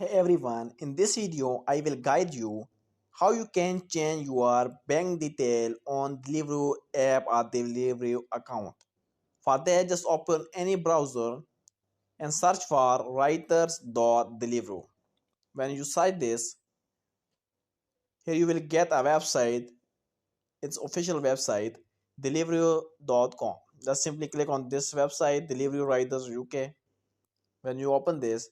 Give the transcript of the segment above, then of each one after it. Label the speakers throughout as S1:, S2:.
S1: Hey everyone, in this video I will guide you how you can change your bank detail on deliveroo app or deliveroo account. For that, just open any browser and search for writers.deliveroo. When you search this, here you will get a website, its official website, deliveroo.com. Just simply click on this website, Deliveroo Writers UK. When you open this,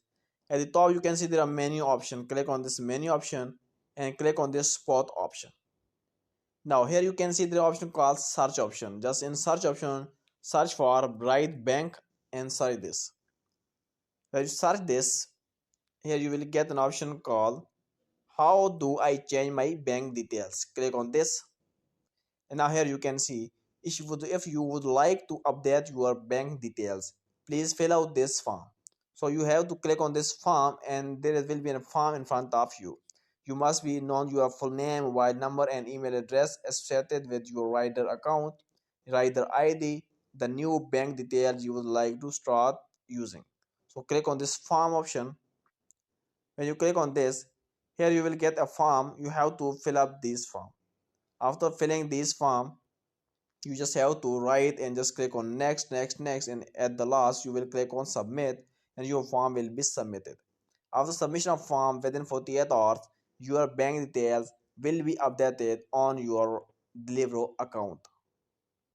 S1: at the top you can see there are menu option. Click on this menu option and click on this spot option. Now here you can see the option called search option. Just in search option, search for Bright Bank and search this. When you search this, here you will get an option called how do I change my bank details. Click on this, and now here you can see if you would like to update your bank details, please fill out this form. So you have to click on this form and there will be a form in front of you. You must be known your full name, mobile number and email address associated with your rider account, rider ID, the new bank details you would like to start using. So click on this form option. When you click on this, here you will get a form. You have to fill up this form. After filling this form, you just have to write and just click on next, and at the last you will click on submit and your form will be submitted. After submission of form within 48 hours, your bank details will be updated on your deliveroo account.